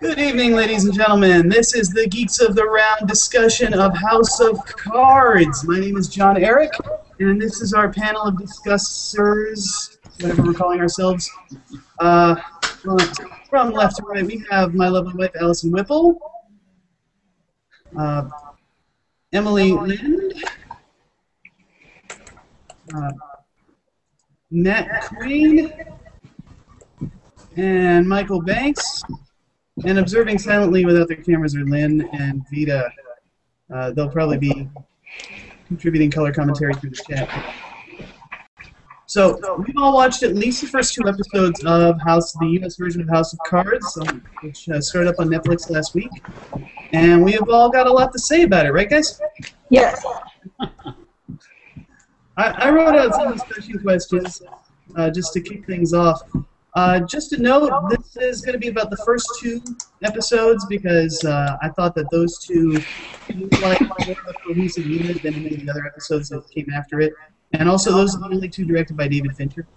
Good evening, ladies and gentlemen. This is the Geeks of the Round discussion of House of Cards. My name is Jon Eric, and this is our panel of discussers, whatever we're calling ourselves. From left to right, we have my lovely wife, Allyson Whipple, Emily Lind, Matt Crane, and Michael Banks. And observing silently without their cameras are Lynn and Vita. They'll probably be contributing color commentary through the chat. So, we've all watched at least the first 2 episodes of the U.S. version of House of Cards, which started up on Netflix last week. And we have all got a lot to say about it, right, guys? Yes. I wrote out some discussion questions just to kick things off. Just to note, this is going to be about the first 2 episodes because I thought that those 2 seemed like more of a cohesive unit than any of the other episodes that came after it. And also, those are the only 2 directed by David Fincher.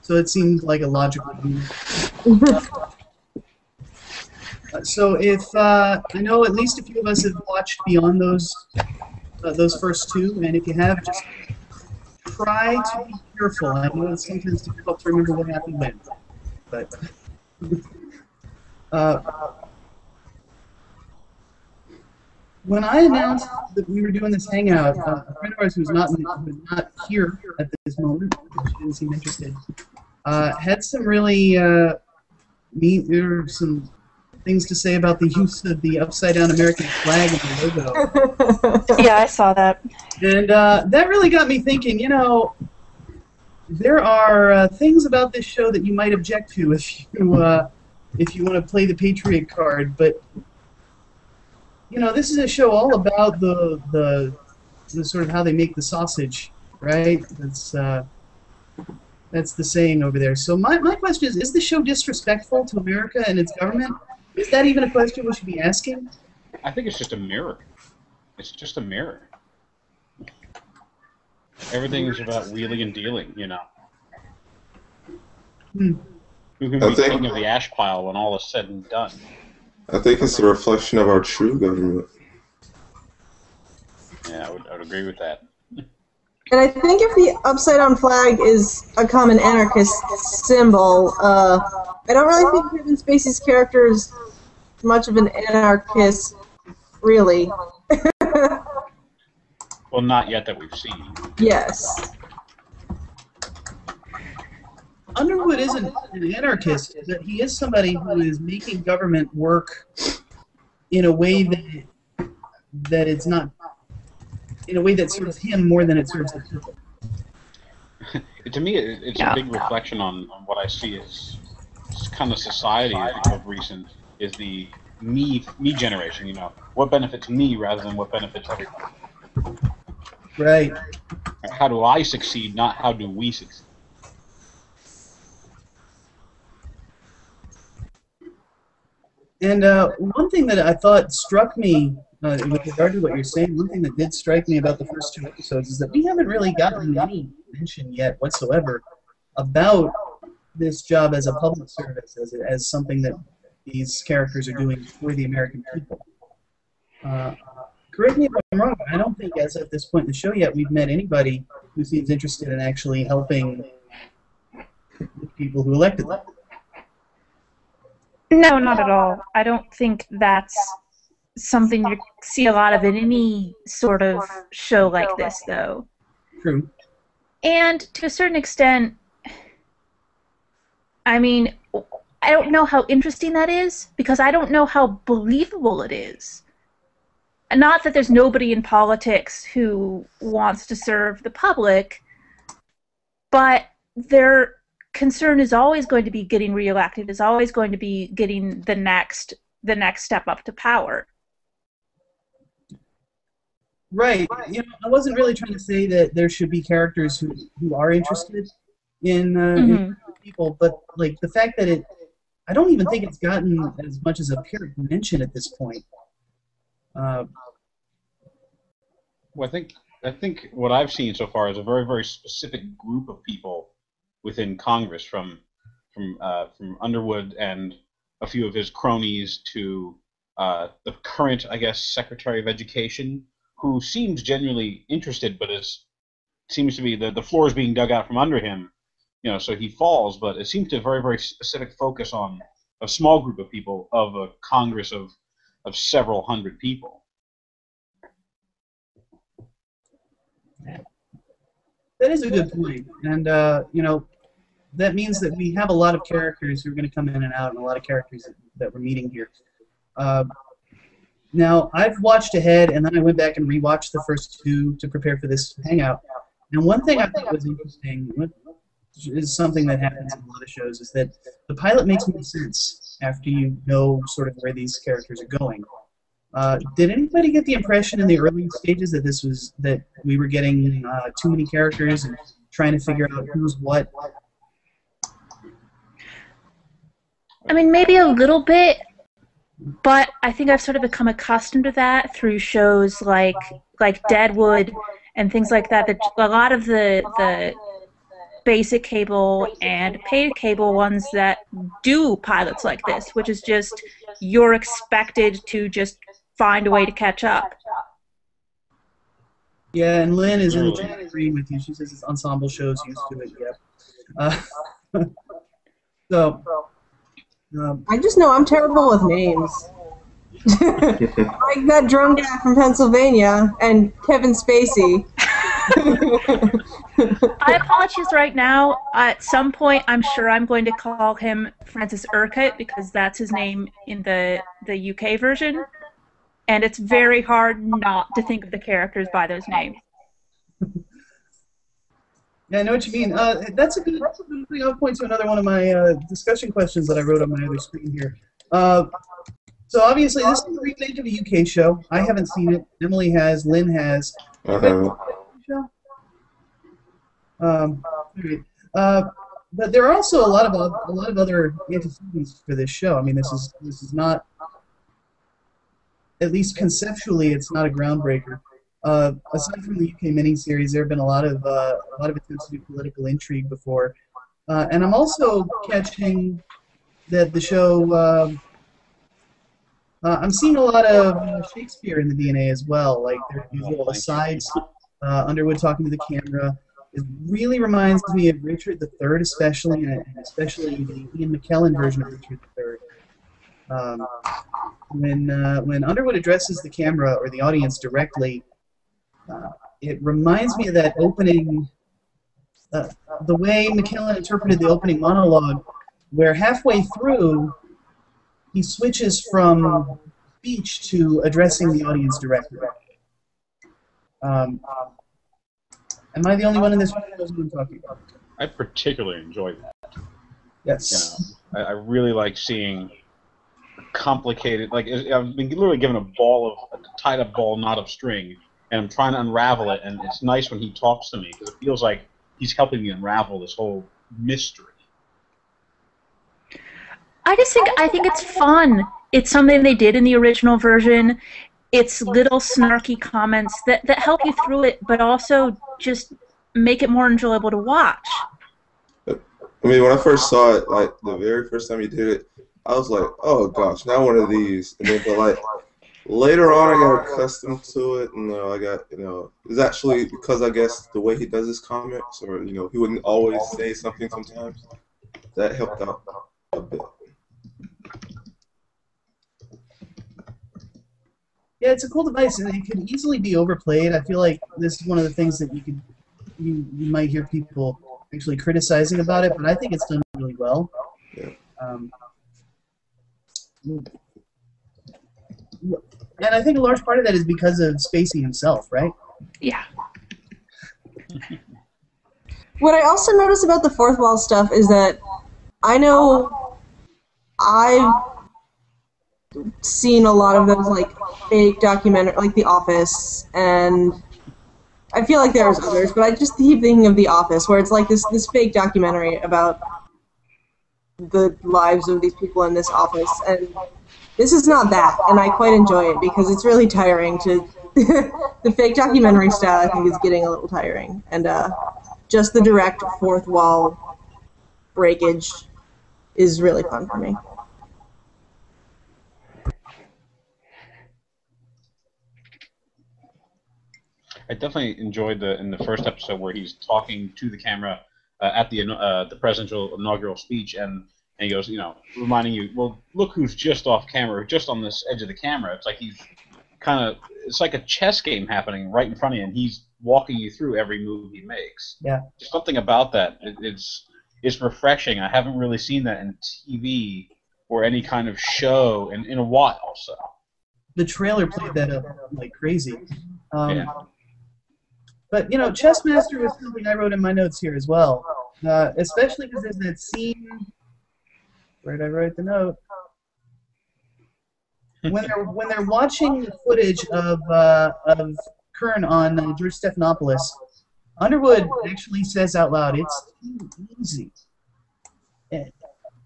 So it seemed like a logical unit. So if I know at least a few of us have watched beyond those first 2, and if you have, just try to be careful. I know it's sometimes difficult to remember what happened when, but when I announced that we were doing this hangout, a friend of ours who's not here at this moment, she didn't seem interested, had some really some things to say about the use of the upside-down American flag in the logo. Yeah, I saw that. And that really got me thinking, you know, there are things about this show that you might object to if you want to play the Patriot card, but, you know, this is a show all about the sort of how they make the sausage, right? That's the saying over there. So my question is the show disrespectful to America and its government? Is that even a question we should be asking? I think it's just a mirror. It's just a mirror. Everything is about wheeling and dealing, you know. Who can be king of the ash pile when all is said and done? I think it's a reflection of our true government. Yeah, I would agree with that. And I think if the upside-down flag is a common anarchist symbol, I don't really think Kevin Spacey's character is much of an anarchist, really. Well, not yet that we've seen. Yes. Underwood isn't an anarchist, but he is somebody who is making government work in a way that it's not, in a way that serves him more than it serves the people. To me, it's a big reflection on what I see as kind of society of recent, is the me generation, you know. What benefits me rather than what benefits everybody. Right. How do I succeed, not how do we succeed? And one thing that I thought struck me, with regard to what you're saying, one thing that did strike me about the first 2 episodes is that we haven't really gotten any mention yet whatsoever about this job as a public service, as something that these characters are doing for the American people. Correct me if I'm wrong, but I don't think as of this point in the show yet we've met anybody who seems interested in actually helping the people who elected them. No, not at all. I don't think that's something you see a lot of in any sort of show like this, though. True. And to a certain extent, I mean, I don't know how interesting that is, because I don't know how believable it is. Not that there's nobody in politics who wants to serve the public, but their concern is always going to be getting reelected, is always going to be getting the next step up to power. Right. You know, I wasn't really trying to say that there should be characters who are interested in people, but like the fact that I don't even think it's gotten as much as a pure mention at this point. Well, I think what I've seen so far is a very, very specific group of people within Congress, from Underwood and a few of his cronies to the current, I guess, Secretary of Education, who seems genuinely interested, but seems to be the floor is being dug out from under him, so he falls. But it seems to very, very specific focus on a small group of people of a Congress of several hundred people. That is a good point, and that means that we have a lot of characters who are going to come in and out, and a lot of characters that we're meeting here. Now, I've watched ahead, and then I went back and rewatched the first two to prepare for this hangout. And one thing I thought was interesting, which is something that happens in a lot of shows, is that the pilot makes more sense after you know sort of where these characters are going. Did anybody get the impression in the early stages that we were getting too many characters and trying to figure out who's what? I mean, maybe a little bit, but I think I've sort of become accustomed to that through shows like Deadwood and things like that. That a lot of the basic cable and paid cable ones that do pilots like this, which is just you're expected to just find a way to catch up. Yeah, and Lynn is in the chat agreeing with you. She says it's ensemble shows used to it. Yeah. I just know I'm terrible with names. Like that drone guy from Pennsylvania and Kevin Spacey. I apologize right now. At some point, I'm sure I'm going to call him Francis Urquhart because that's his name in the UK version. And it's very hard not to think of the characters by those names. Yeah, I know what you mean. That's a good thing. I'll point to another one of my discussion questions that I wrote on my other screen here. So obviously, this is a remake of a UK show. I haven't seen it. Emily has. Lynn has. But there are also a lot of other antecedents for this show. I mean, this is not, at least conceptually, it's not a groundbreaker. Aside from the UK miniseries, there have been a lot of attempts to do political intrigue before, and I'm also catching that the show. I'm seeing a lot of Shakespeare in the DNA as well. Like there's these little asides, Underwood talking to the camera. It really reminds me of Richard III, especially, and especially the Ian McKellen version of Richard III. When Underwood addresses the camera or the audience directly, it reminds me of that opening, the way McKellen interpreted the opening monologue, where halfway through he switches from speech to addressing the audience directly. Am I the only one in this room who knows what I'm talking about? I particularly enjoy that. Yes. I really like seeing complicated, like I've been literally given a tied up ball, knot of string, and I'm trying to unravel it, and it's nice when he talks to me because it feels like he's helping me unravel this whole mystery. I think it's fun. It's something they did in the original version. It's little snarky comments that help you through it, but also just make it more enjoyable to watch. I mean, when I first saw it, like the very first time he did it, I was like, "Oh gosh, not one of these." And then, but like later on, I got accustomed to it, and I got, it's actually because I guess the way he does his comments, or he wouldn't always say something sometimes. That helped out a bit. Yeah, it's a cool device, and it could easily be overplayed. I feel like this is one of the things that you might hear people actually criticizing about it, but I think it's done really well. Yeah. And I think a large part of that is because of Spacey himself, right? Yeah. What I also notice about the fourth wall stuff is that I know I've seen a lot of those like fake documentary, like The Office, and I feel like there's others, but I just keep thinking of The Office, where it's like this fake documentary about the lives of these people in this office, and this is not that, and I quite enjoy it because it's really tiring to the fake documentary style. I think is getting a little tiring, and just the direct fourth wall breakage is really fun for me. I definitely enjoyed in the first episode where he's talking to the camera at the presidential inaugural speech, and he goes, reminding you, well, look who's just off camera, just on this edge of the camera. It's like it's like a chess game happening right in front of you, and he's walking you through every move he makes. Yeah. There's something about that. It's refreshing. I haven't really seen that in TV or any kind of show in a while. So the trailer played that up like crazy. Yeah. But Chess Master was something I wrote in my notes here as well, especially because there's that scene. Where did I write the note? When they're watching the footage of Kern on George Stephanopoulos, Underwood actually says out loud, "It's too easy,"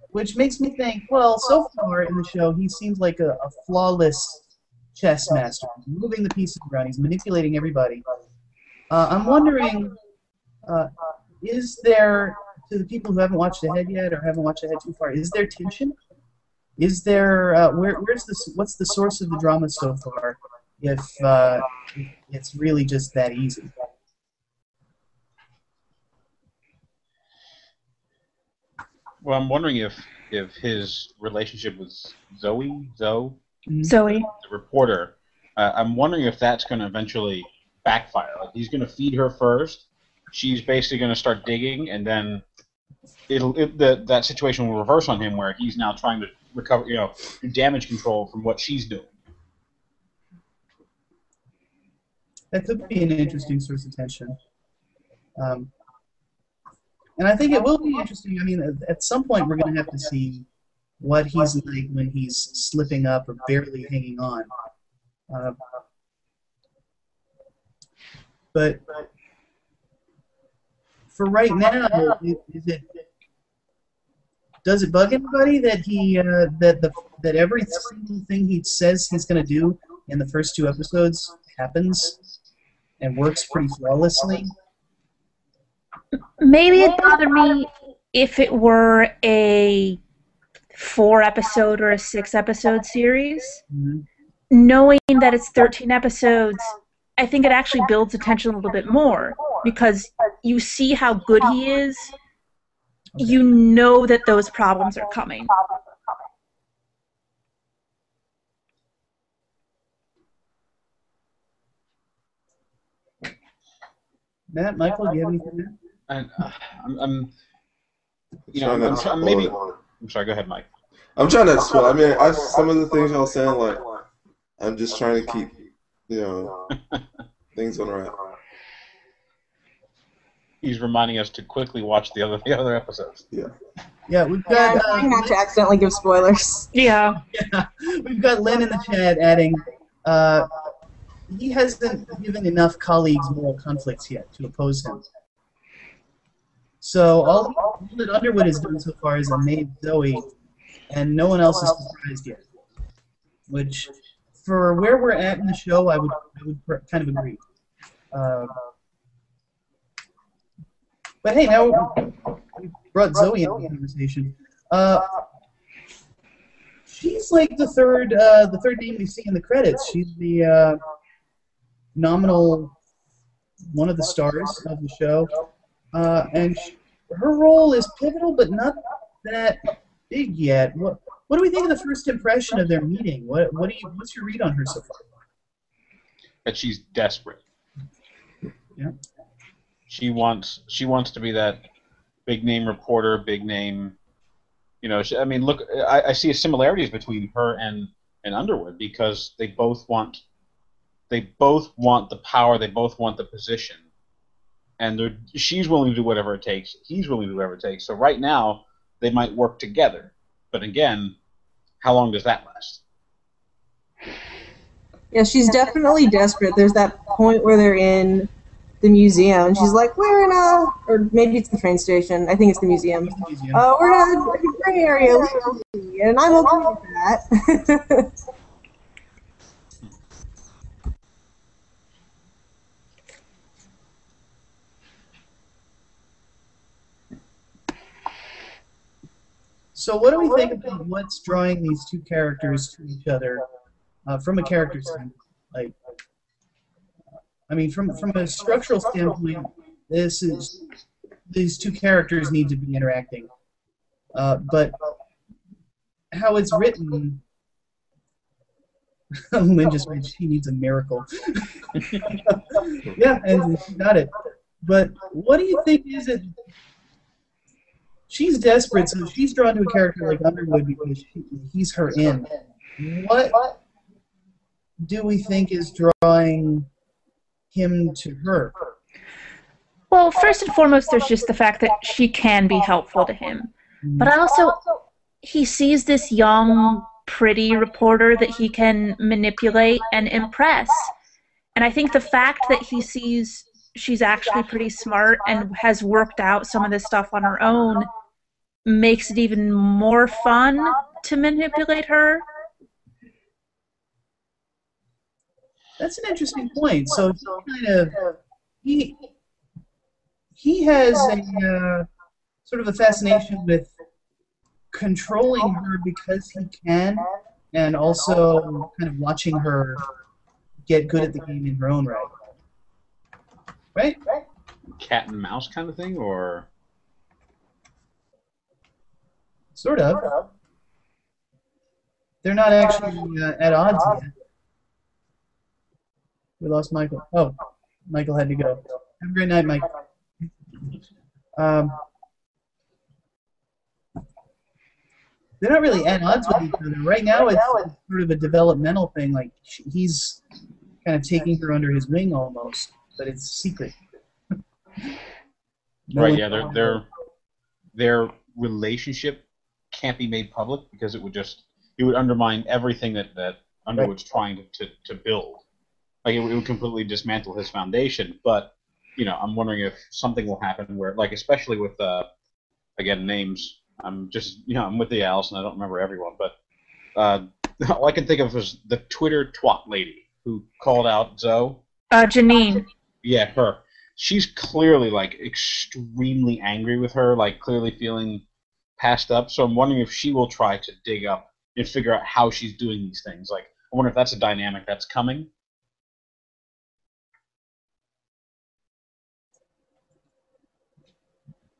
which makes me think, well, so far in the show, he seems like a flawless chess master. He's moving the pieces around. He's manipulating everybody. I'm wondering, is there, to the people who haven't watched ahead yet or haven't watched ahead too far, is there tension? Is there what's the source of the drama so far? If it's really just that easy. Well, I'm wondering if his relationship with Zoe, Zoe, the reporter, I'm wondering if that's going to eventually backfire. Like, he's going to feed her first. She's basically going to start digging, and then that situation will reverse on him, where he's now trying to recover, do damage control from what she's doing. That could be an interesting source of tension. And I think it will be interesting. I mean, at some point we're going to have to see what he's like when he's slipping up or barely hanging on. But for right now, does it bug anybody that that every single thing he says he's going to do in the first 2 episodes happens and works pretty flawlessly? Maybe it'd bother me if it were a 4-episode or a 6-episode series. Mm-hmm. Knowing that it's 13 episodes, I think it actually builds the tension a little bit more, because you see how good he is. Okay. You know that those problems are coming. Matt, Michael, do you have anything there? I'm sorry. Go ahead, Mike. I'm trying to swell. I mean, some of the things y'all saying, like, I'm just trying to keep, things on the right. He's reminding us to quickly watch the other episodes. Yeah. Yeah, we've got. Trying not to accidentally give spoilers. Yeah. We've got Len in the chat adding. He hasn't given enough colleagues moral conflicts yet to oppose him. So all that Underwood has done so far is made Zoe, and no one else is surprised yet. Which, for where we're at in the show, I would kind of agree. But hey, now we brought Zoe into the conversation. She's like the third name we see in the credits. She's the nominal one of the stars of the show, and her role is pivotal, but not that big yet. What do we think of the first impression of their meeting? What's your read on her so far? That she's desperate. Yeah. She wants to be that big name reporter, big name. Look, I see similarities between her and Underwood, because they both want the power, they both want the position, and she's willing to do whatever it takes. He's willing to do whatever it takes. So right now they might work together, but again, how long does that last? Yeah, she's definitely desperate. There's that point where they're in the museum, and she's like, we're in or maybe it's the train station. I think it's the museum. We're in a gray area, and I'm okay with that. So what do we think about what's drawing these two characters to each other from a character standpoint? Like, I mean, from a structural standpoint, these two characters need to be interacting. But how it's written, Lynn just said she needs a miracle. Yeah, and she got it. But what do you think is it? She's desperate, so she's drawn to a character like Underwood because he's her in. What do we think is drawing him to her? Well, first and foremost, there's just the fact that she can be helpful to him. But he sees this young, pretty reporter that he can manipulate and impress. And I think the fact that he sees she's actually pretty smart and has worked out some of this stuff on her own makes it even more fun to manipulate her. That's an interesting point. So he has a sort of a fascination with controlling her because he can, and also kind of watching her get good at the game in her own right. Right? Cat and mouse kind of thing, or sort of. They're not actually at odds yet. We lost Michael. Oh, Michael had to go. Have a great night, Mike. They're not really at odds with each other. Right now, it's sort of a developmental thing. Like, he's kind of taking her under his wing almost, but it's secret. Right, yeah, their relationship can't be made public because it would undermine everything that Underwood's trying to build. Like, it would completely dismantle his foundation. But, I'm wondering if something will happen where, like, especially with, again, names. I'm with the Allyson. I don't remember everyone, but all I can think of was the Twitter twat lady who called out Zoe. Janine. Yeah, her. She's clearly, like, extremely angry with her, like, clearly feeling passed up. So I'm wondering if she will try to dig up and figure out how she's doing these things. Like, I wonder if that's a dynamic that's coming.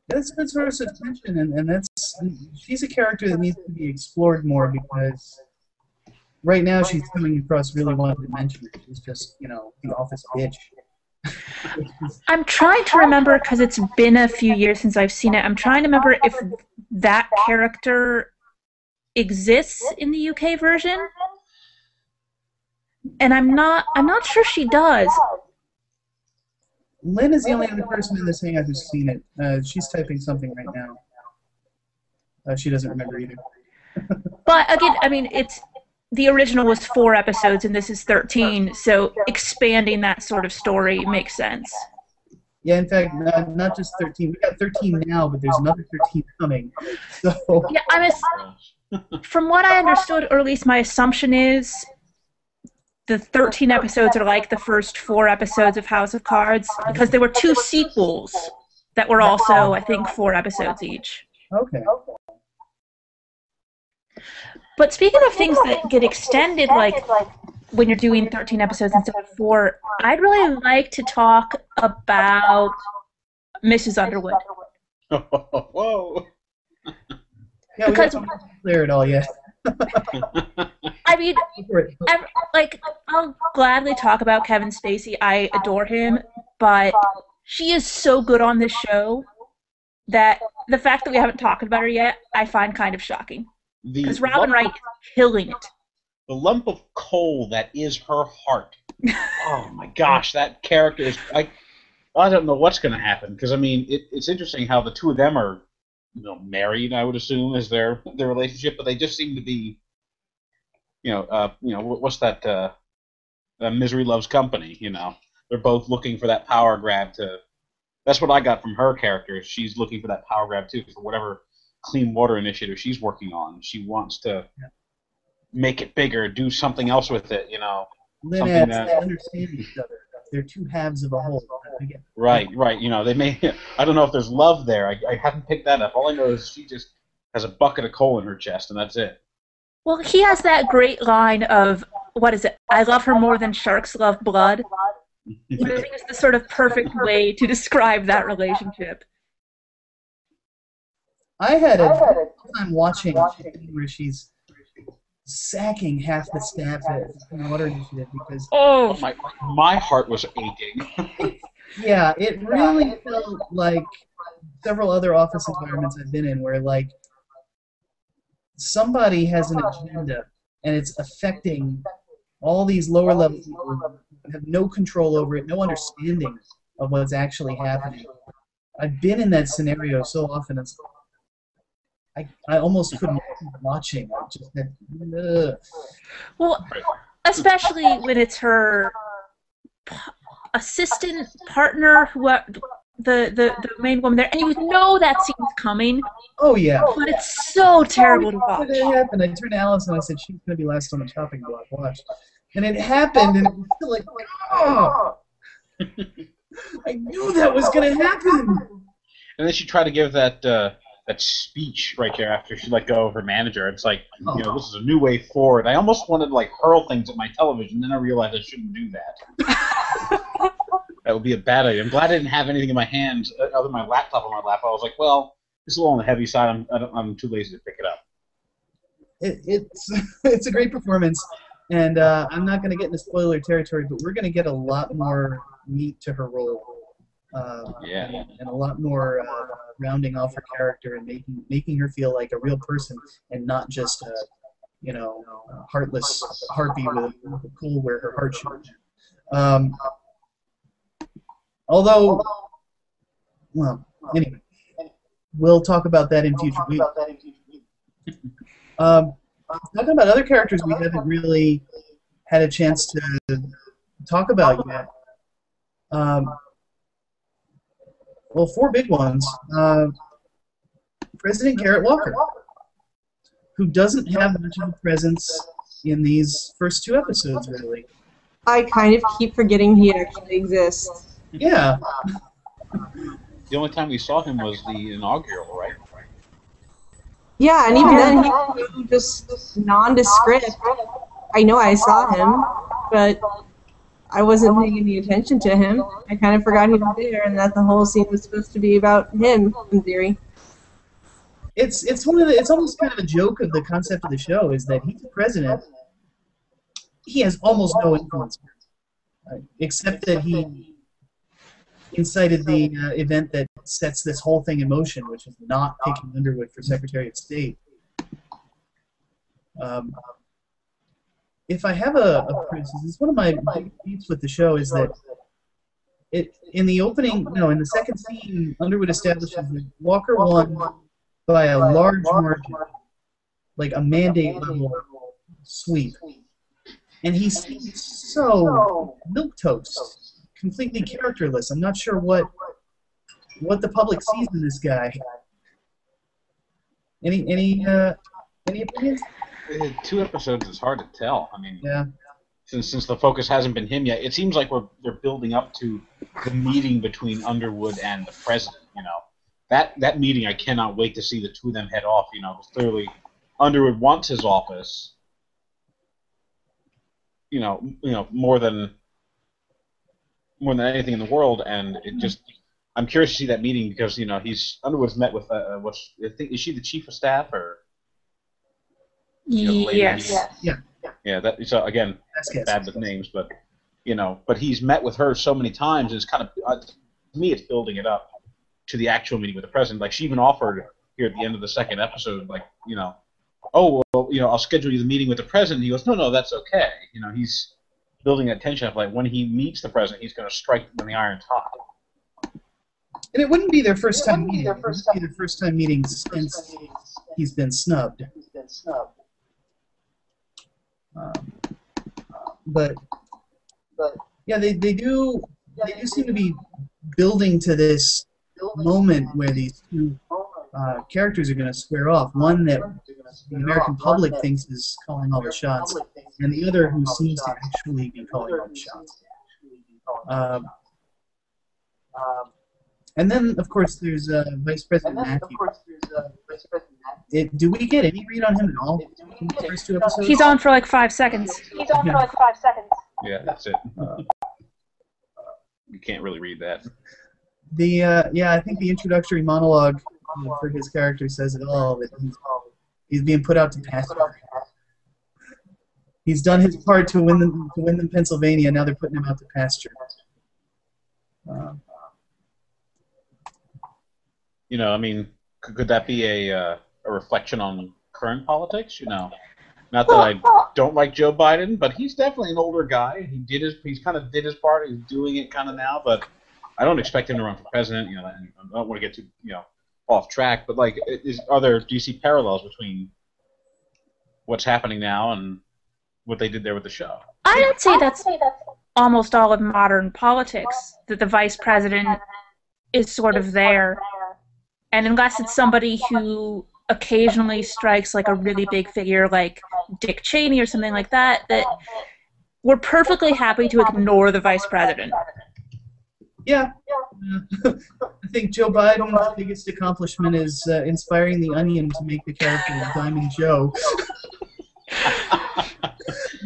That's good source of tension, and she's a character that needs to be explored more because right now she's coming across really one-dimensional. She's just, the office bitch. I'm trying to remember, because it's been a few years since I've seen it, I'm trying to remember if that character exists in the UK version. And I'm not sure she does. Lynn is the only other person in this hangout who's seen it. She's typing something right now. She doesn't remember either. But again, I mean, the original was 4 episodes, and this is 13, so expanding that sort of story makes sense. Yeah, in fact, not just 13. We got 13 now, but there's another 13 coming. So. Yeah, from what I understood, or at least my assumption is, the 13 episodes are like the first 4 episodes of House of Cards, because there were 2 sequels that were also, I think, 4 episodes each. Okay. But speaking of things that get extended, like when you're doing 13 episodes instead of 4, I'd really like to talk about Mrs. Underwood. Whoa. Yeah, because we haven't clear it all yet. I mean, I'll gladly talk about Kevin Spacey. I adore him, but she is so good on this show that the fact that we haven't talked about her yet, I find kind of shocking. Because Robin Wright is killing it. The lump of coal that is her heart. Oh my gosh, that character is. I don't know what's going to happen, because I mean, it's interesting how the two of them are, married. I would assume is their relationship, but they just seem to be. What's that? Misery Loves Company. They're both looking for that power grab to. That's what I got from her character. She's looking for that power grab too, for whatever clean water initiative she's working on. She wants to make it bigger, do something else with it. Lynn adds, they understand each other. They're two halves of a whole. Right. They may. I don't know if there's love there. I haven't picked that up. All I know is she just has a bucket of coal in her chest, and that's it. Well, he has that great line of, what is it? I love her more than sharks love blood. But I think it's the sort of perfect way to describe that relationship. I had a time watching where she's sacking half the staff at the Water Initiative because my heart was aching. yeah, it really felt like several other office environments I've been in where like somebody has an agenda and it's affecting all these lower level people who have no control over it, no understanding of what's actually happening. I've been in that scenario so often. I almost couldn't keep watching. I just had, well, especially when it's her assistant partner, who the main woman there, and you know that scene's coming. Oh yeah. But it's so terrible to watch. It happened. I turned to Alice and I said she's going to be last on the chopping block. Watch. And it happened, and it was still like, oh! I knew that was going to happen. And then she tried to give that speech right there after she let go of her manager. It's like, this is a new way forward. I almost wanted to like hurl things at my television, then I realized I shouldn't do that. That would be a bad idea. I'm glad I didn't have anything in my hands other than my laptop on my lap. I was like, well, this is a little on the heavy side. I'm too lazy to pick it up. It's a great performance, and I'm not going to get into spoiler territory, but we're going to get a lot more meat to her role. And a lot more rounding off her character and making her feel like a real person and not just a heartless harpy with a pool where her heart should be. Although, well, anyway, we'll talk about that in future weeks. Talking about other characters we haven't really had a chance to talk about yet. Well, 4 big ones. President Garrett Walker, who doesn't have much of a presence in these first 2 episodes, really. I kind of keep forgetting he actually exists. Yeah. The only time we saw him was the inaugural, right? Yeah, and even then he was just nondescript. I know I saw him, but I wasn't paying any attention to him. I kind of forgot he was there, and that the whole scene was supposed to be about him, in theory. It's almost kind of a joke of the concept of the show is that he's the president. He has almost no influence, except that he incited the event that sets this whole thing in motion, which is not picking Underwood for Secretary of State. If I have a criticism, it's one of my big beefs with the show is that in the second scene, Underwood establishes that Walker won by a large margin, like a mandate-level sweep. And he seems so milquetoast, completely characterless. I'm not sure what the public sees in this guy. Any opinions? 2 episodes is hard to tell. I mean, since the focus hasn't been him yet, it seems like they're building up to the meeting between Underwood and the president. That meeting, I cannot wait to see the 2 of them head off. Clearly, Underwood wants his office. More than anything in the world, and I'm curious to see that meeting because Underwood's met with is she the chief of staff or? Yes. Yeah. So again, bad with names, but but he's met with her so many times. It's kind of to me, it's building it up to the actual meeting with the president. Like she even offered here at the end of the 2nd episode, like oh well, I'll schedule you the meeting with the president. He goes, no, that's okay. He's building that tension of like when he meets the president, he's going to strike when the iron's hot. And it wouldn't be their first time meeting. It would be their first time meeting since he's been snubbed. But yeah, they do seem to be building to this moment where these 2 characters are going to square off. One that the American public thinks is calling all the shots, and the other who seems to actually be calling all the shots. And then, of course, there's Vice President Matthew. Do we get any read on him at all in the first 2 episodes? He's on for like 5 seconds. Yeah, that's it. you can't really read that. Yeah, I think the introductory monologue for his character says it all. That he's being put out to pasture. He's done his part to win them Pennsylvania. Now they're putting him out to pasture. I mean, could that be a reflection on current politics? Not that I don't like Joe Biden, but he's definitely an older guy. He's kind of did his part. He's doing it kind of now, but I don't expect him to run for president. And I don't want to get too off track, but like, do you see parallels between what's happening now and what they did there with the show? I would say that's almost all of modern politics, that the vice president is sort of there. And unless it's somebody who occasionally strikes like a really big figure like Dick Cheney or something like that, that we're perfectly happy to ignore the vice president. Yeah. I think Joe Biden's biggest accomplishment is inspiring the Onion to make the character of Diamond Joe.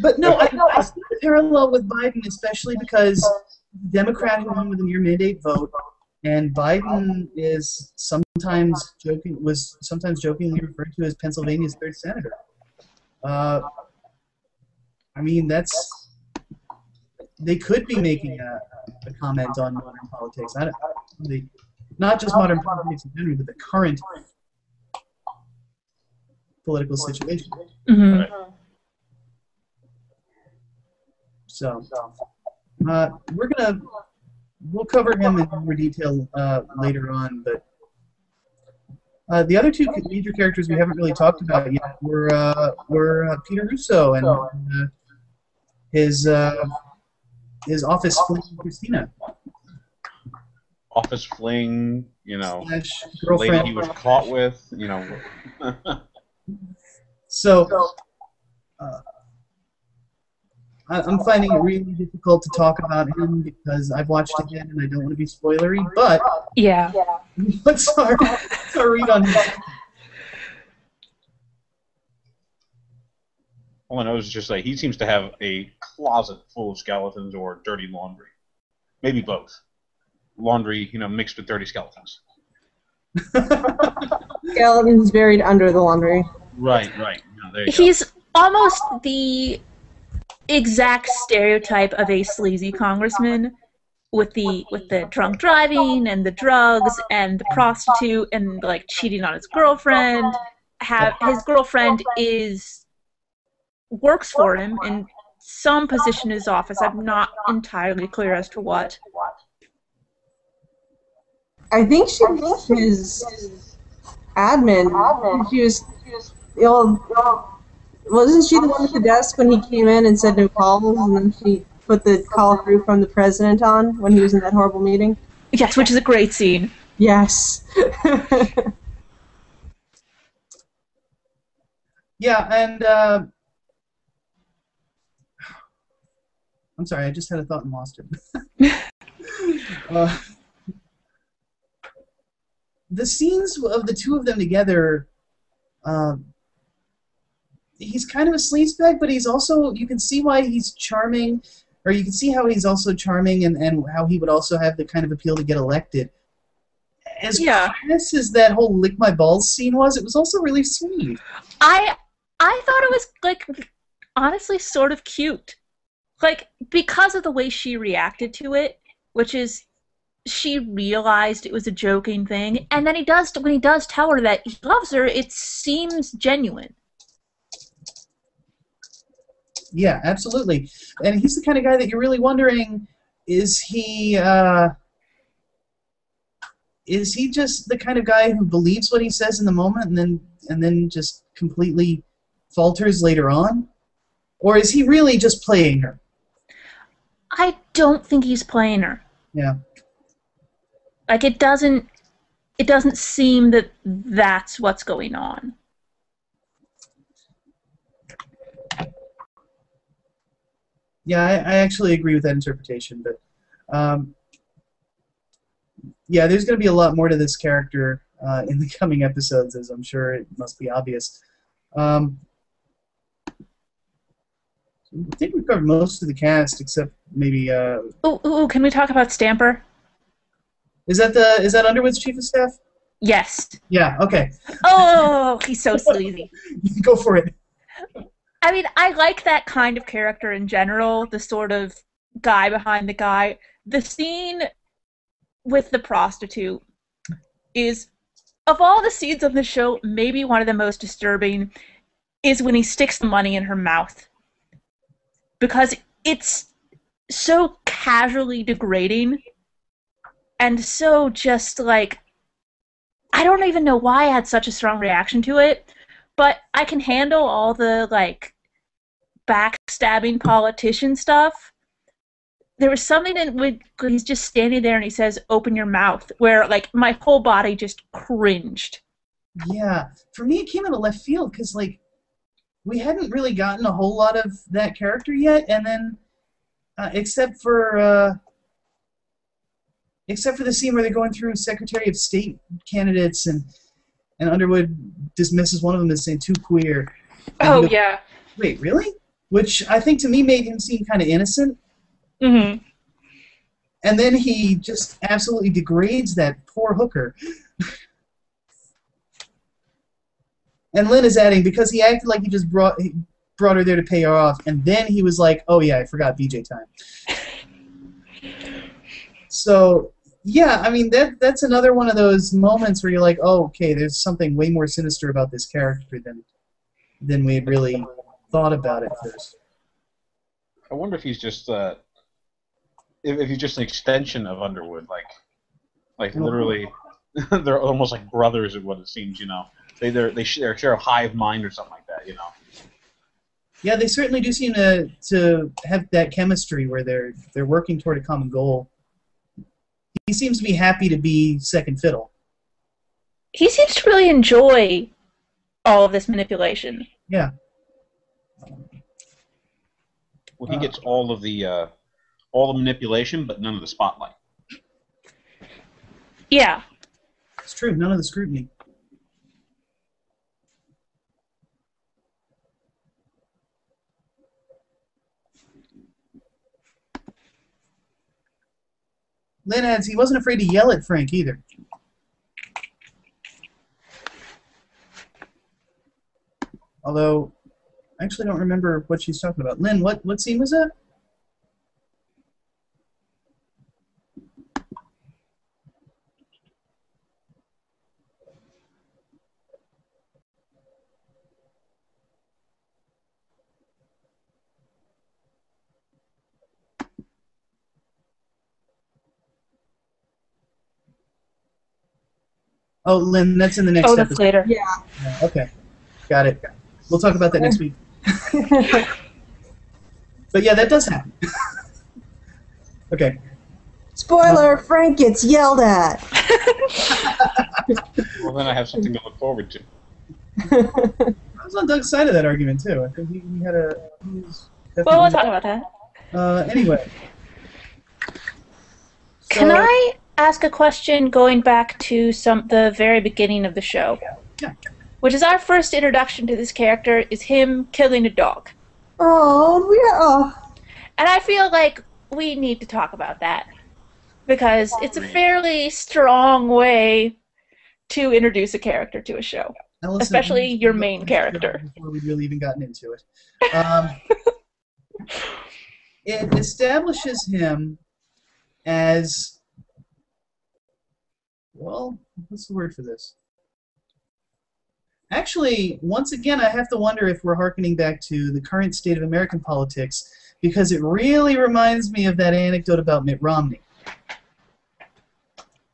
But no, I see the parallel with Biden, especially because the Democrat who won with a near mandate vote, and Biden is sometimes jokingly referred to as Pennsylvania's third senator. I mean, they could be making a comment on modern politics. Not just modern politics in general, but the current political situation. Mm-hmm. Right. So, we'll cover him in more detail later on, but the other two major characters we haven't really talked about yet were Peter Russo and his office fling Christina. Office fling, Slash lady girlfriend. he was caught with, So, I'm finding it really difficult to talk about him because I've watched it again and I don't want to be spoilery, but Yeah. what's our read on him? All I know is just like he seems to have a closet full of skeletons or dirty laundry. Maybe both. Laundry, mixed with dirty skeletons. Skeletons buried under the laundry. Right. There you He's almost the exact stereotype of a sleazy congressman, with the drunk driving and the drugs and the prostitute and like cheating on his girlfriend. His girlfriend works for him in some position in his office. I'm not entirely clear as to what. I think she was his admin. She was, wasn't she the one at the desk when he came in and said no calls, and then she put the call through from the president on when he was in that horrible meeting? Yes, which is a great scene. Yes. Yeah, and I'm sorry, I just had a thought and lost it. The scenes of the two of them together, he's kind of a sleazebag, but he's also, you can see why he's charming, or you can see how he's also charming and how he would also have the kind of appeal to get elected. As crass as that whole lick my balls scene was, it was also really sweet. I thought it was, like, honestly sort of cute. Like, because of the way she reacted to it, which is she realized it was a joking thing, and then when he does tell her that he loves her, it seems genuine. Yeah, absolutely. And he's the kind of guy that you're really wondering, is he just the kind of guy who believes what he says in the moment and then just completely falters later on? Or is he really just playing her? I don't think he's playing her. Yeah. Like, it doesn't seem that that's what's going on. Yeah, I actually agree with that interpretation, but yeah, there's going to be a lot more to this character in the coming episodes, as I'm sure it must be obvious. I think we've covered most of the cast except maybe. Ooh, can we talk about Stamper? Is that Underwood's chief of staff? Yes. Yeah. Okay. Oh, he's so sleazy. Go for it. I mean, I like that kind of character in general, the sort of guy behind the guy. The scene with the prostitute is, of all the scenes on the show, maybe one of the most disturbing is when he sticks the money in her mouth. Because it's so casually degrading and so just like, I don't even know why I had such a strong reaction to it, but I can handle all the like backstabbing politician stuff. There was something when he's just standing there and he says, "Open your mouth," where like my whole body just cringed. Yeah, for me it came out of left field because like we hadn't really gotten a whole lot of that character yet, and then except for the scene where they're going through Secretary of State candidates and Underwood dismisses one of them as saying too queer. Oh yeah. Wait, really? Which I think to me made him seem kind of innocent. Mm-hmm. And then he just absolutely degrades that poor hooker. And Lynn is adding, because he acted like he just brought her there to pay her off, and then he was like, oh yeah, I forgot BJ time. So, yeah, I mean, that's another one of those moments where you're like, oh, okay, there's something way more sinister about this character than we had really thought about at first. I wonder if he's just if he's just an extension of Underwood, like literally, they're almost like brothers, is what it seems. You know, they share a hive mind or something like that. You know. Yeah, they certainly do seem to have that chemistry where they're working toward a common goal. He seems to be happy to be second fiddle. He seems to really enjoy all of this manipulation. Yeah. Well, he gets all the manipulation, but none of the spotlight. Yeah. It's true. None of the scrutiny. Lynn adds, he wasn't afraid to yell at Frank either. Although, I actually don't remember what she's talking about. Lynn, what scene was that? Oh, Lynn, that's in the next episode. That's later. Yeah. Okay. Got it. We'll talk about that next week. But yeah, that does happen. Okay. Spoiler, Frank gets yelled at. Well, then I have something to look forward to. I was on Doug's side of that argument, too. I think he had a... Well, we'll talk about that. Anyway. Can I ask a question going back to the very beginning of the show? Yeah. Which is our first introduction to this character, is him killing a dog. Oh. And I feel like we need to talk about that. Because it's a fairly strong way to introduce a character to a show. Allyson, especially your main character. Before we'd really even gotten into it. It establishes him as... Well, what's the word for this? Actually, once again, I have to wonder if we're hearkening back to the current state of American politics, because it really reminds me of that anecdote about Mitt Romney.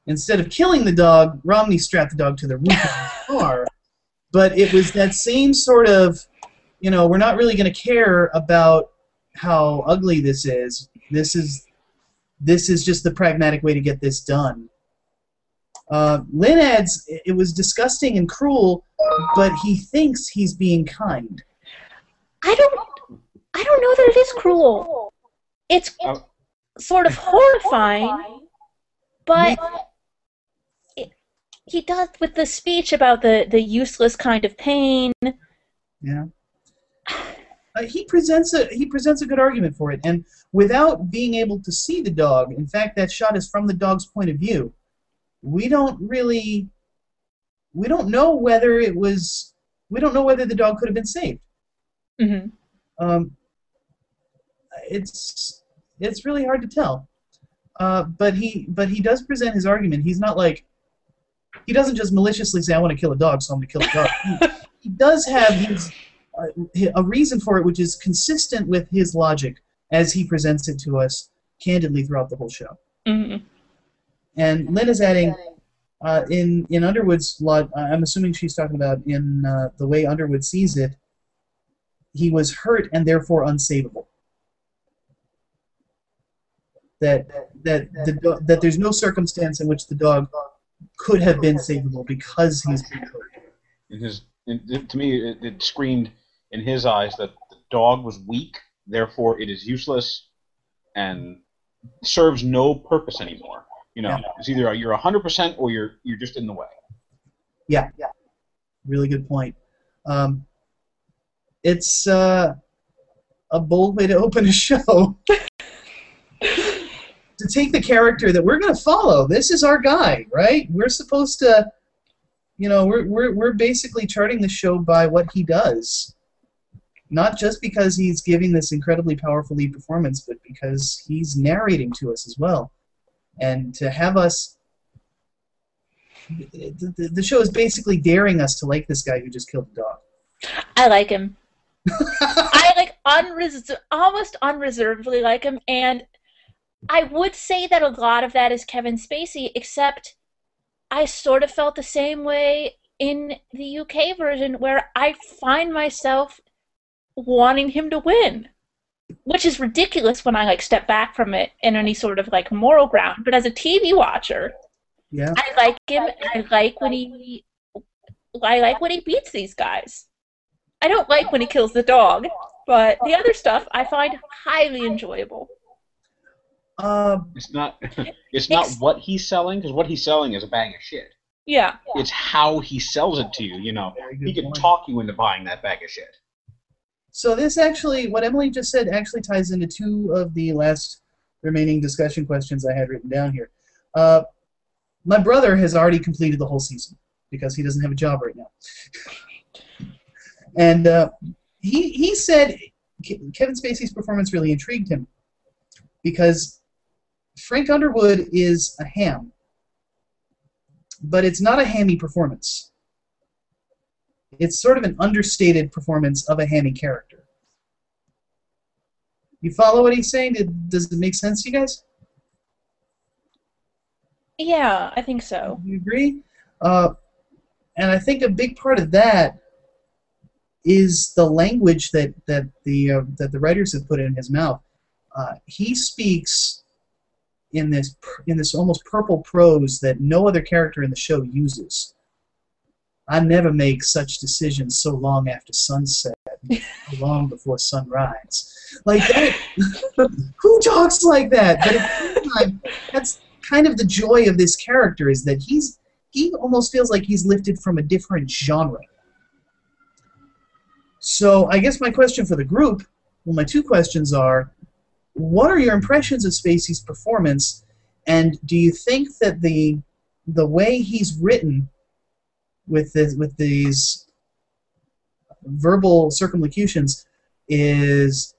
Instead of killing the dog, Romney strapped the dog to the roof of his car, but it was that same sort of, we're not really going to care about how ugly this is. This is just the pragmatic way to get this done. Lynn adds, it was disgusting and cruel, but he thinks he's being kind. I don't know that it is cruel. It's sort of horrifying, but he does, with the speech about the useless kind of pain. Yeah. he presents a good argument for it, and without being able to see the dog, in fact, that shot is from the dog's point of view. We don't know whether the dog could have been saved. Mm-hmm. It's really hard to tell. But he does present his argument. He's not like, he doesn't just maliciously say, I want to kill a dog, so I'm going to kill a dog. He does have a reason for it, which is consistent with his logic as he presents it to us candidly throughout the whole show. Mm-hmm. And Lynn is adding, in Underwood's lot, I'm assuming she's talking about in the way Underwood sees it, he was hurt and therefore unsavable. That there's no circumstance in which the dog could have been savable because he's been hurt. To me, it screamed in his eyes that the dog was weak, therefore it is useless and serves no purpose anymore. It's either you're 100% or you're just in the way. Yeah. Really good point. It's a bold way to open a show. To take the character that we're going to follow. This is our guy, right? We're supposed to, we're basically charting the show by what he does. Not just because he's giving this incredibly powerful lead performance, but because he's narrating to us as well. And to have us, the show is basically daring us to like this guy who just killed a dog. I like him. I almost unreservedly like him, and I would say that a lot of that is Kevin Spacey, except I sort of felt the same way in the UK version, where I find myself wanting him to win, which is ridiculous when I step back from it in any sort of moral ground. But as a TV watcher, yeah, I like him. I like when he beats these guys. I don't like when he kills the dog, but the other stuff I find highly enjoyable. It's not what he's selling, because what he's selling is a bag of shit. Yeah. It's how he sells it to you. He can talk you into buying that bag of shit. So this actually, what Emily just said, actually ties into two of the last remaining discussion questions I had written down here. My brother has already completed the whole season because he doesn't have a job right now. And he said Kevin Spacey's performance really intrigued him because Frank Underwood is a ham, but it's not a hammy performance. It's sort of an understated performance of a hammy character. You follow what he's saying? Does it make sense to you guys? Yeah, I think so. You agree? And I think a big part of that is the language that the writers have put in his mouth. He speaks in this almost purple prose that no other character in the show uses. I never make such decisions so long after sunset, long before sunrise. Like that, who talks like that? But at the same time, that's kind of the joy of this character, is that he almost feels like he's lifted from a different genre. So I guess my question for the group, well, my two questions are, what are your impressions of Spacey's performance, and do you think that the way he's written with these verbal circumlocutions is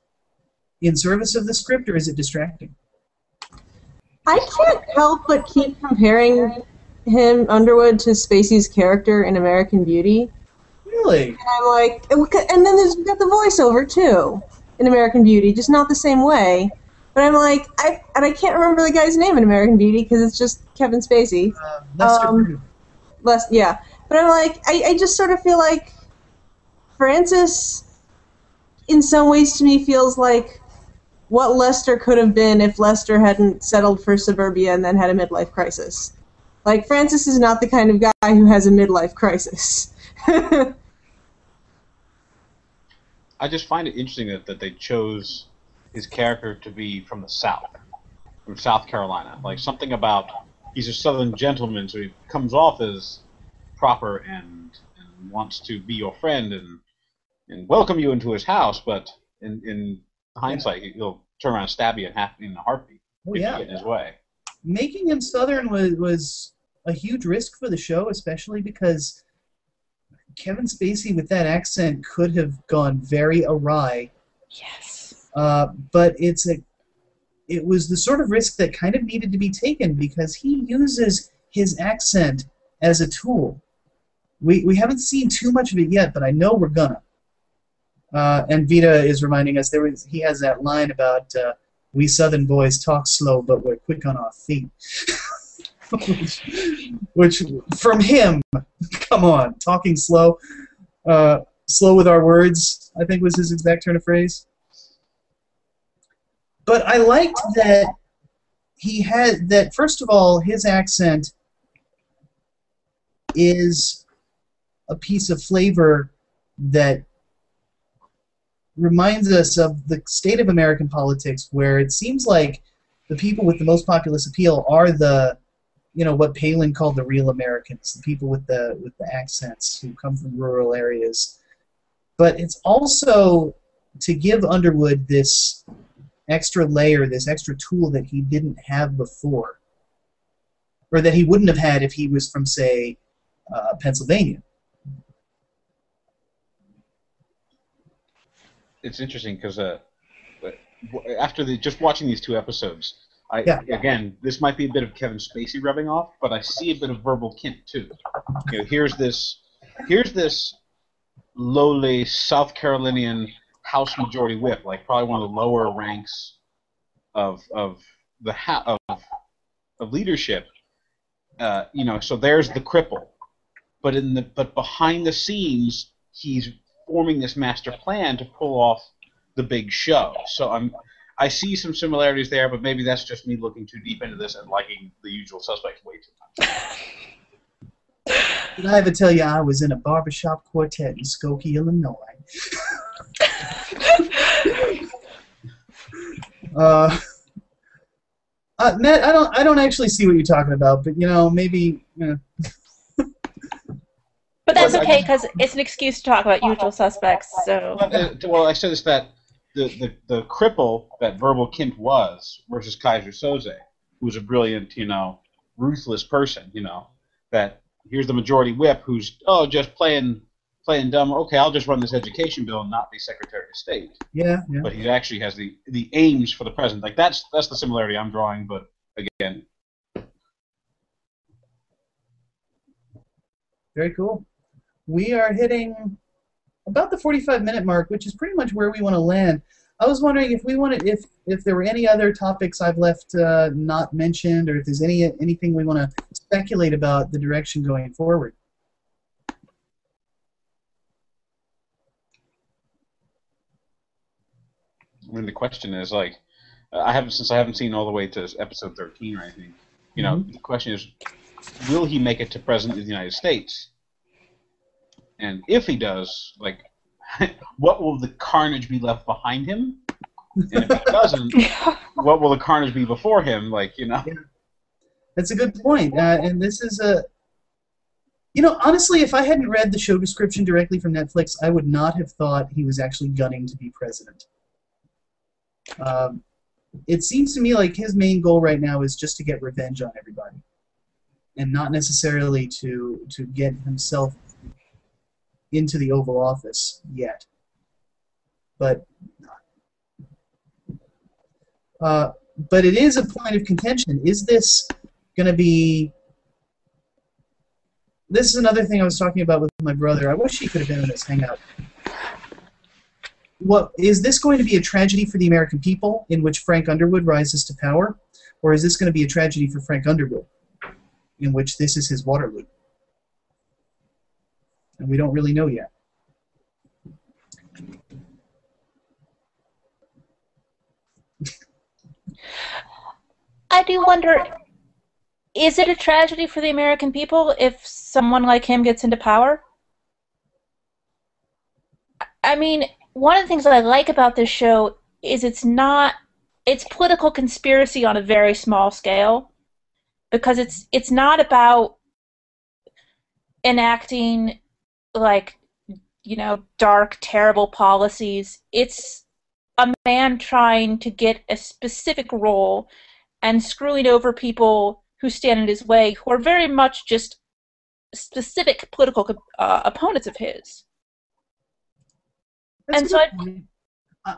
in service of the script, or is it distracting? I can't help but keep comparing Underwood, to Spacey's character in American Beauty. Really? And I'm like, and then we've got the voiceover too in American Beauty, just not the same way. But I'm like, I can't remember the guy's name in American Beauty because it's just Kevin Spacey. Yeah. But I'm like, I just sort of feel like Francis, in some ways to me, feels like what Lester could have been if Lester hadn't settled for suburbia and then had a midlife crisis. Like, Francis is not the kind of guy who has a midlife crisis. I just find it interesting that they chose his character to be from the South, from South Carolina. Like, something about he's a Southern gentleman, so he comes off as proper and wants to be your friend and welcome you into his house, but in hindsight, he'll turn around and stab you in a heartbeat if you get in his way. Making him Southern was a huge risk for the show, especially because Kevin Spacey with that accent could have gone very awry. Yes. But it was the sort of risk that kind of needed to be taken because he uses his accent as a tool. We haven't seen too much of it yet, but I know we're gonna. And Vita is reminding us he has that line about we Southern boys talk slow, but we're quick on our feet. which from him, come on, talking slow, slow with our words, I think was his exact turn of phrase. But I liked that he had that. First of all, his accent is a piece of flavor that reminds us of the state of American politics, where it seems like the people with the most populist appeal are what Palin called the real Americans, the people with the accents who come from rural areas. But it's also to give Underwood this extra layer, this extra tool that he didn't have before, or that he wouldn't have had if he was from, say, Pennsylvania. It's interesting because after just watching these 2 episodes, again, this might be a bit of Kevin Spacey rubbing off, but I see a bit of Verbal Kint too. Here's this lowly South Carolinian House Majority Whip, like probably one of the lower ranks of leadership. So there's the cripple, but behind the scenes, he's forming this master plan to pull off the big show. So I see some similarities there, but maybe that's just me looking too deep into this and liking The Usual Suspects way too much. Did I ever tell you I was in a barbershop quartet in Skokie, Illinois? Matt, I don't actually see what you're talking about, but maybe. But that's okay because it's an excuse to talk about Usual Suspects. So. Well, I said this that the cripple that Verbal Kint was versus Kaiser Soze, who was a brilliant, ruthless person. That here's the Majority Whip who's just playing dumb. Okay, I'll just run this education bill and not be Secretary of State. Yeah. But he actually has the aims for the president. Like that's the similarity I'm drawing. But again, very cool. We are hitting about the 45-minute mark, which is pretty much where we want to land. I was wondering if there were any other topics I've left not mentioned, or if there's anything we want to speculate about the direction going forward. I mean, the question is I haven't seen all the way to episode 13 or anything. The question is, will he make it to President of the United States? And if he does, what will the carnage be left behind him? And if he doesn't, what will the carnage be before him? Yeah. That's a good point. And this is honestly, if I hadn't read the show description directly from Netflix, I would not have thought he was actually gunning to be president. It seems to me like his main goal right now is just to get revenge on everybody, and not necessarily to get himself into the Oval Office yet. But it is a point of contention. Is this going to be... This is another thing I was talking about with my brother. I wish he could have been in this hangout. Is this going to be a tragedy for the American people in which Frank Underwood rises to power? Or is this going to be a tragedy for Frank Underwood in which this is his Waterloo? And we don't really know yet. I do wonder, is it a tragedy for the American people if someone like him gets into power? I mean, one of the things that I like about this show is it's political conspiracy on a very small scale, because it's not about enacting dark, terrible policies. It's a man trying to get a specific role and screwing over people who stand in his way, who are very much just specific political opponents of his. That's And so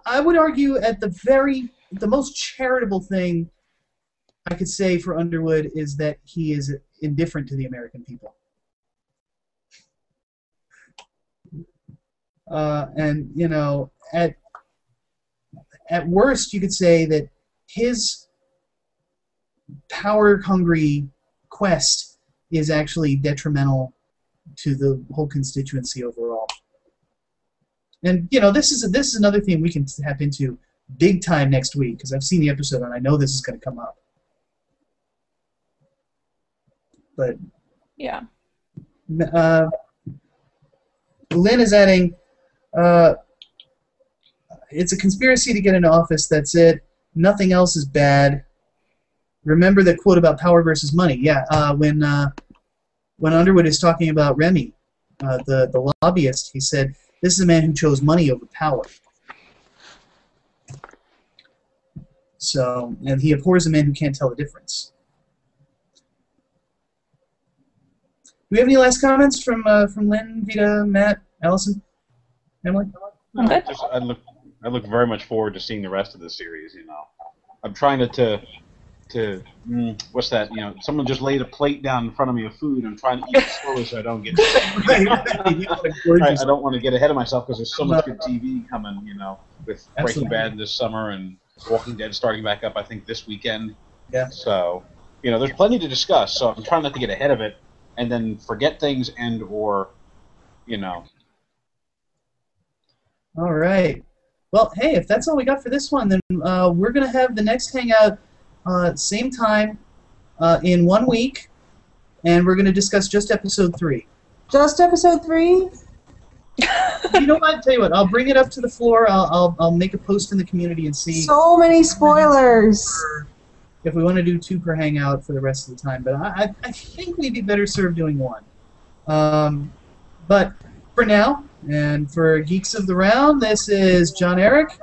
I would argue at the most charitable thing I could say for Underwood is that he is indifferent to the American people. And, you know, at worst, you could say that his power-hungry quest is actually detrimental to the whole constituency overall. And, you know, this is another thing we can tap into big time next week, because I've seen the episode and I know this is going to come up. But yeah. Lynn is adding, it's a conspiracy to get into office, that's it. Nothing else is bad. Remember that quote about power versus money. Yeah, when Underwood is talking about Remy, the lobbyist, he said, this is a man who chose money over power. So, and he abhors a man who can't tell the difference. Do we have any last comments from Lynn, Vita, Matt, Allyson, Emily? No, I look very much forward to seeing the rest of the series. You know, I'm trying to what's that? You know, someone just laid a plate down in front of me of food. I'm trying to eat it slowly so I don't get. I don't want to get ahead of myself because there's so much good TV coming. You know, with Breaking Bad this summer and Walking Dead starting back up. I think this weekend. Yeah. So, you know, there's plenty to discuss. So I'm trying not to get ahead of it and then forget things or, you know. All right. Well, hey, if that's all we got for this one, then we're going to have the next hangout same time in 1 week, and we're going to discuss just episode 3. Just episode 3? You know what? Tell you what, I'll bring it up to the floor. I'll make a post in the community and see. So many spoilers. If we want to do 2 per hangout for the rest of the time, but I think we'd be better served doing 1. But for now, and for Geeks of the Round, this is Jon Eric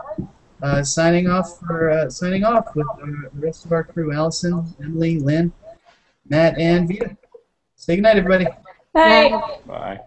signing off with the rest of our crew: Allyson, Emily, Lynn, Matt, and Vita. Say goodnight, everybody. Bye. Bye.